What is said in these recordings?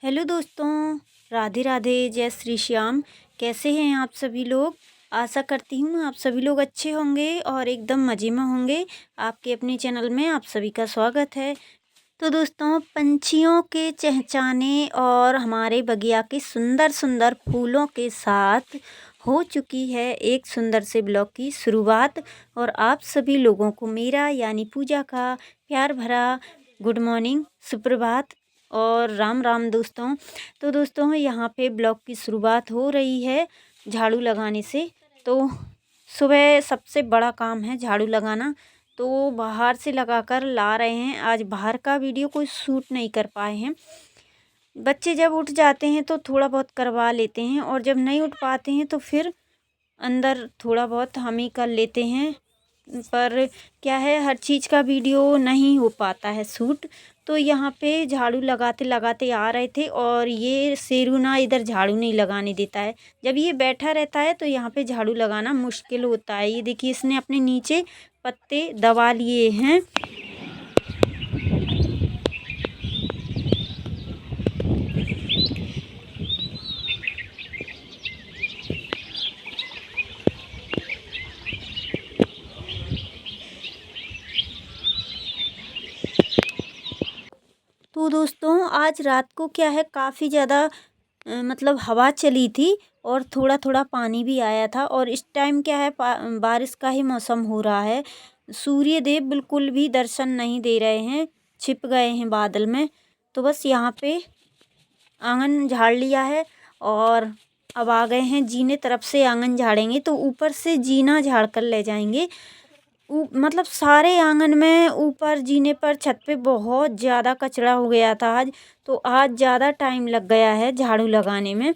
Hello दोस्तों, राधे राधे, जय श्री श्याम। कैसे हैं आप सभी लोग। आशा करती हूँ आप सभी लोग अच्छे होंगे और एकदम मज़े में होंगे। आपके अपने चैनल में आप सभी का स्वागत है। तो दोस्तों, पंछियों के चहचहाने और हमारे बगिया के सुंदर सुंदर फूलों के साथ हो चुकी है एक सुंदर से ब्लॉग की शुरुआत। और आप सभी लोगों को मेरा यानी पूजा का प्यार भरा गुड मॉर्निंग, सुप्रभात और राम राम दोस्तों। तो दोस्तों, यहाँ पे ब्लॉग की शुरुआत हो रही है झाड़ू लगाने से। तो सुबह सबसे बड़ा काम है झाड़ू लगाना, तो बाहर से लगाकर ला रहे हैं। आज बाहर का वीडियो कोई शूट नहीं कर पाए हैं। बच्चे जब उठ जाते हैं तो थोड़ा बहुत करवा लेते हैं, और जब नहीं उठ पाते हैं तो फिर अंदर थोड़ा बहुत हम ही कर लेते हैं। पर क्या है, हर चीज़ का वीडियो नहीं हो पाता है शूट। तो यहाँ पे झाड़ू लगाते लगाते आ रहे थे, और ये शेरू ना इधर झाड़ू नहीं लगाने देता है। जब ये बैठा रहता है तो यहाँ पे झाड़ू लगाना मुश्किल होता है। ये देखिए, इसने अपने नीचे पत्ते दबा लिए हैं। तो दोस्तों, आज रात को क्या है, काफ़ी ज़्यादा मतलब हवा चली थी और थोड़ा थोड़ा पानी भी आया था। और इस टाइम क्या है, बारिश का ही मौसम हो रहा है। सूर्य देव बिल्कुल भी दर्शन नहीं दे रहे हैं, छिप गए हैं बादल में। तो बस यहाँ पे आंगन झाड़ लिया है, और अब आ गए हैं जीने तरफ से आंगन झाड़ेंगे। तो ऊपर से जीना झाड़ कर ले जाएंगे। मतलब सारे आंगन में, ऊपर जीने पर, छत पे बहुत ज़्यादा कचरा हो गया था आज। तो आज ज़्यादा टाइम लग गया है झाड़ू लगाने में।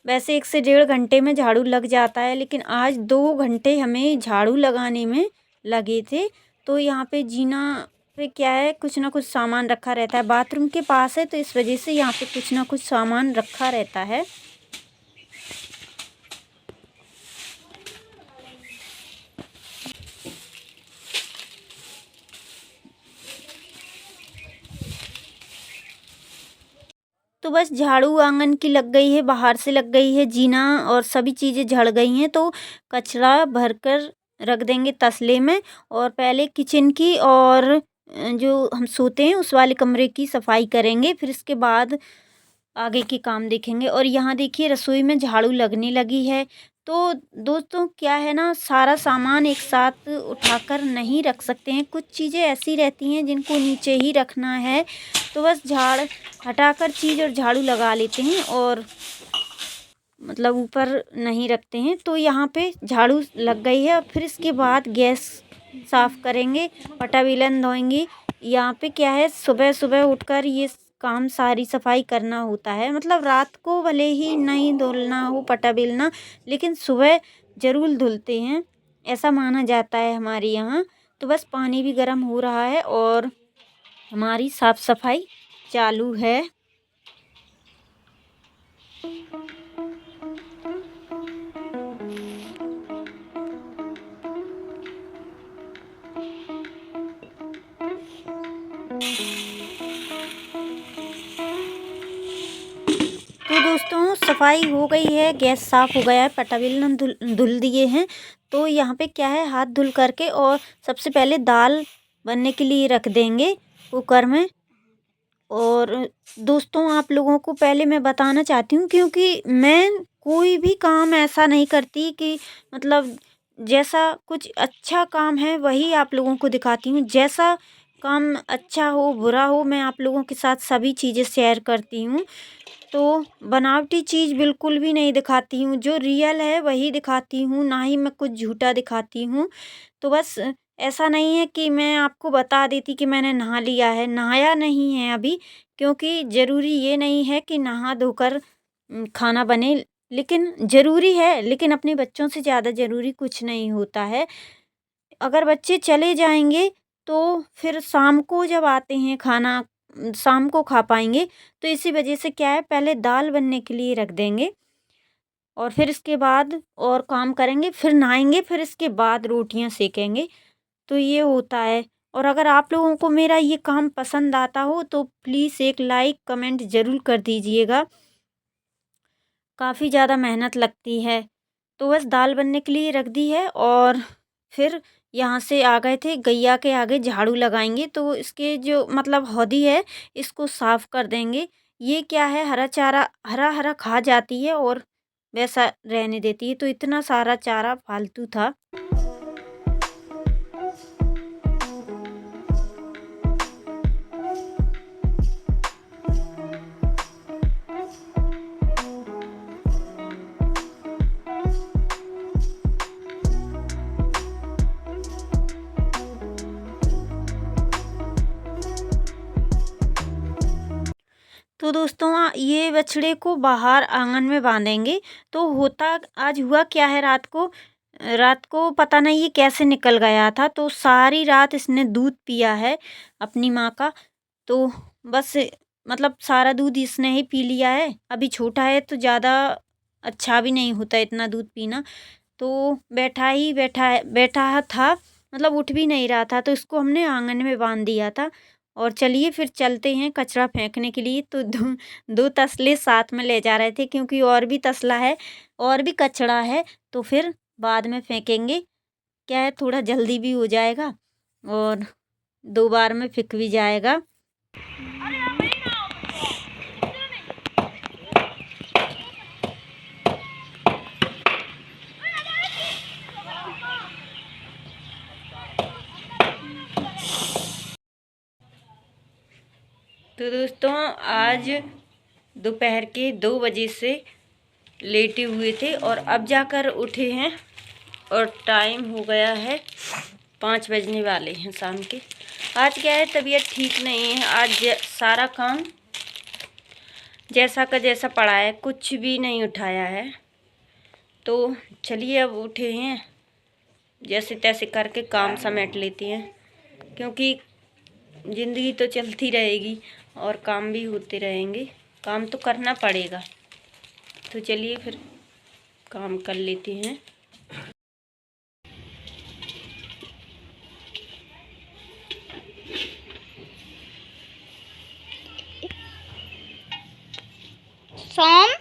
वैसे 1 से 1.5 घंटे में झाड़ू लग जाता है, लेकिन आज 2 घंटे हमें झाड़ू लगाने में लगे थे। तो यहाँ पे जीना पे क्या है, कुछ ना कुछ सामान रखा रहता है। बाथरूम के पास है, तो इस वजह से यहाँ पे कुछ ना कुछ सामान रखा रहता है। तो बस झाड़ू आंगन की लग गई है, बाहर से लग गई है जीना, और सभी चीज़ें झड़ गई हैं। तो कचरा भरकर रख देंगे तसले में। और पहले किचन की और जो हम सोते हैं उस वाले कमरे की सफाई करेंगे, फिर इसके बाद आगे के काम देखेंगे। और यहाँ देखिए, रसोई में झाड़ू लगने लगी है। तो दोस्तों, क्या है ना, सारा सामान एक साथ उठाकर नहीं रख सकते हैं। कुछ चीज़ें ऐसी रहती हैं जिनको नीचे ही रखना है। तो बस झाड़ हटाकर चीज़ और झाड़ू लगा लेते हैं, और मतलब ऊपर नहीं रखते हैं। तो यहाँ पे झाड़ू लग गई है। फिर इसके बाद गैस साफ़ करेंगे, पटा बेलन धोएंगे। यहाँ पे क्या है, सुबह सुबह उठकर ये काम सारी सफाई करना होता है। मतलब रात को भले ही नहीं धुलना हो पटा बेलना, लेकिन सुबह ज़रूर धुलते हैं, ऐसा माना जाता है हमारे यहाँ। तो बस पानी भी गर्म हो रहा है और हमारी साफ़ सफाई चालू है। तो दोस्तों, सफाई हो गई है, गैस साफ़ हो गया है, पटा बेलन धुल धुल दिए हैं। तो यहाँ पे क्या है, हाथ धुल करके और सबसे पहले दाल बनने के लिए रख देंगे कुकर में। और दोस्तों, आप लोगों को पहले मैं बताना चाहती हूँ, क्योंकि मैं कोई भी काम ऐसा नहीं करती कि मतलब जैसा कुछ अच्छा काम है वही आप लोगों को दिखाती हूँ। जैसा काम अच्छा हो बुरा हो, मैं आप लोगों के साथ सभी चीज़ें शेयर करती हूँ। तो बनावटी चीज़ बिल्कुल भी नहीं दिखाती हूँ, जो रियल है वही दिखाती हूँ, ना ही मैं कुछ झूठा दिखाती हूँ। तो बस ऐसा नहीं है कि मैं आपको बता देती कि मैंने नहा लिया है, नहाया नहीं है अभी। क्योंकि ज़रूरी ये नहीं है कि नहा धोकर खाना बने, लेकिन ज़रूरी है, लेकिन अपने बच्चों से ज़्यादा ज़रूरी कुछ नहीं होता है। अगर बच्चे चले जाएँगे तो फिर शाम को जब आते हैं खाना, शाम को खा पाएँगे। तो इसी वजह से क्या है, पहले दाल बनने के लिए रख देंगे, और फिर इसके बाद और काम करेंगे, फिर नहाएँगे, फिर इसके बाद रोटियाँ सेकेंगे। तो ये होता है। और अगर आप लोगों को मेरा ये काम पसंद आता हो तो प्लीज़ एक लाइक कमेंट ज़रूर कर दीजिएगा। काफ़ी ज़्यादा मेहनत लगती है। तो बस दाल बनने के लिए रख दी है और फिर यहाँ से आ गए थे, गैया के आगे झाड़ू लगाएंगे तो इसके जो मतलब हौदी है इसको साफ कर देंगे। ये क्या है, हरा चारा हरा हरा खा जाती है और वैसा रहने देती है, तो इतना सारा चारा फालतू था। तो दोस्तों ये बछड़े को बाहर आंगन में बांधेंगे। तो होता आज हुआ क्या है, रात को पता नहीं ये कैसे निकल गया था, तो सारी रात इसने दूध पिया है अपनी माँ का। तो बस मतलब सारा दूध इसने ही पी लिया है। अभी छोटा है तो ज़्यादा अच्छा भी नहीं होता इतना दूध पीना। तो बैठा था, मतलब उठ भी नहीं रहा था, तो इसको हमने आंगन में बांध दिया था। और चलिए फिर चलते हैं कचरा फेंकने के लिए। तो दो तसले साथ में ले जा रहे थे क्योंकि और भी तसला है और भी कचरा है, तो फिर बाद में फेंकेंगे। क्या है, थोड़ा जल्दी भी हो जाएगा और 2 बार में फिक भी जाएगा। तो दोस्तों आज दोपहर के 2 बजे से लेटे हुए थे और अब जाकर उठे हैं और टाइम हो गया है 5 बजने वाले हैं शाम के। आज क्या है, तबीयत ठीक नहीं है। आज सारा काम जैसा का जैसा पड़ा है, कुछ भी नहीं उठाया है। तो चलिए अब उठे हैं, जैसे तैसे करके काम समेट लेते हैं क्योंकि ज़िंदगी तो चलती रहेगी और काम भी होते रहेंगे। काम तो करना पड़ेगा। तो चलिए फिर काम कर लेते हैं। सोम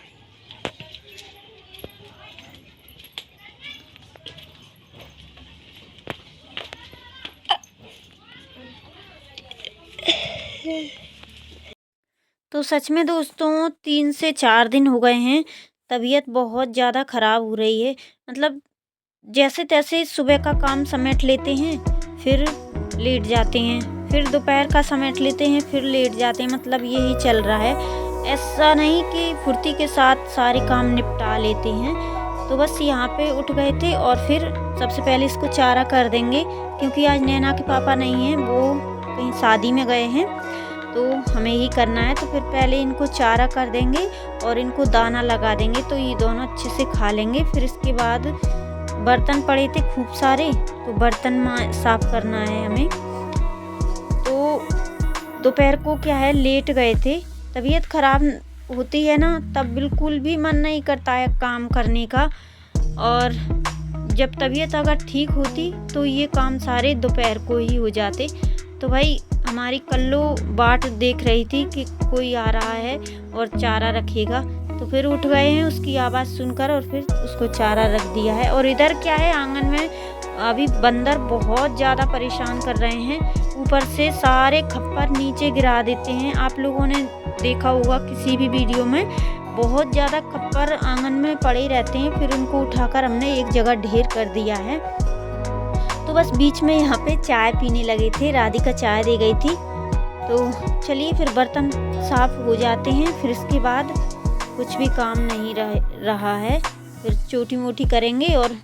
तो सच में दोस्तों 3 से 4 दिन हो गए हैं, तबीयत बहुत ज़्यादा ख़राब हो रही है। मतलब जैसे तैसे सुबह का काम समेट लेते हैं, फिर लेट जाते हैं, फिर दोपहर का समेट लेते हैं, फिर लेट जाते हैं। मतलब यही चल रहा है। ऐसा नहीं कि फुर्ती के साथ सारे काम निपटा लेते हैं। तो बस यहाँ पे उठ गए थे और फिर सबसे पहले इसको चारा कर देंगे क्योंकि आज नैना के पापा नहीं हैं, वो कहीं शादी में गए हैं, तो हमें ही करना है। तो फिर पहले इनको चारा कर देंगे और इनको दाना लगा देंगे तो ये दोनों अच्छे से खा लेंगे। फिर इसके बाद बर्तन पड़े थे खूब सारे, तो बर्तन साफ करना है हमें। तो दोपहर को क्या है, लेट गए थे। तबीयत ख़राब होती है ना, तब बिल्कुल भी मन नहीं करता है काम करने का। और जब तबीयत अगर ठीक होती तो ये काम सारे दोपहर को ही हो जाते। तो भाई हमारी कल्लो बाट देख रही थी कि कोई आ रहा है और चारा रखेगा, तो फिर उठ गए हैं उसकी आवाज़ सुनकर और फिर उसको चारा रख दिया है। और इधर क्या है, आंगन में अभी बंदर बहुत ज़्यादा परेशान कर रहे हैं। ऊपर से सारे खप्पर नीचे गिरा देते हैं। आप लोगों ने देखा होगा किसी भी वीडियो में, बहुत ज़्यादा खप्पर आंगन में पड़े रहते हैं। फिर उनको उठाकर हमने एक जगह ढेर कर दिया है। तो बस बीच में यहाँ पे चाय पीने लगे थे, राधिका चाय दे गई थी। तो चलिए फिर बर्तन साफ हो जाते हैं, फिर इसके बाद कुछ भी काम नहीं रहा है। फिर छोटी मोटी करेंगे और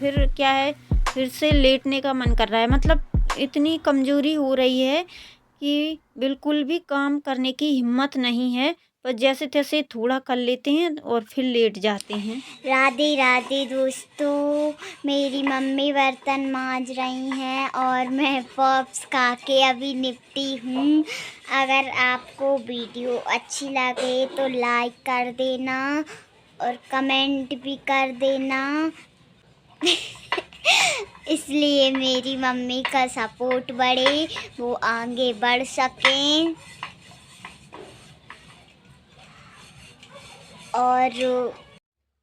फिर क्या है, फिर से लेटने का मन कर रहा है। मतलब इतनी कमज़ोरी हो रही है कि बिल्कुल भी काम करने की हिम्मत नहीं है, पर जैसे तैसे थोड़ा कर लेते हैं और फिर लेट जाते हैं। राधे राधे दोस्तों, मेरी मम्मी बर्तन मांज रही हैं और मैं पॉप्स खा के अभी निपटी हूँ। अगर आपको वीडियो अच्छी लगे तो लाइक कर देना और कमेंट भी कर देना। इसलिए मेरी मम्मी का सपोर्ट बढ़े, वो आगे बढ़ सकें और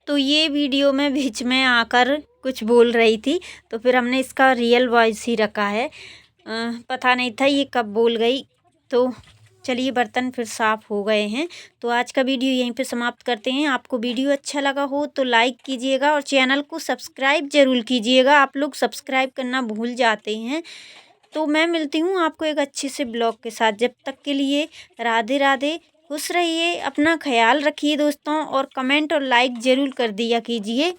तो ये वीडियो में बीच में आकर कुछ बोल रही थी, तो फिर हमने इसका रियल वॉइस ही रखा है। पता नहीं था ये कब बोल गई। तो चलिए बर्तन फिर साफ़ हो गए हैं, तो आज का वीडियो यहीं पे समाप्त करते हैं। आपको वीडियो अच्छा लगा हो तो लाइक कीजिएगा और चैनल को सब्सक्राइब ज़रूर कीजिएगा। आप लोग सब्सक्राइब करना भूल जाते हैं। तो मैं मिलती हूँ आपको एक अच्छे से ब्लॉग के साथ। जब तक के लिए राधे राधे, खुश रहिए, अपना ख्याल रखिए दोस्तों, और कमेंट और लाइक ज़रूर कर दिया कीजिए।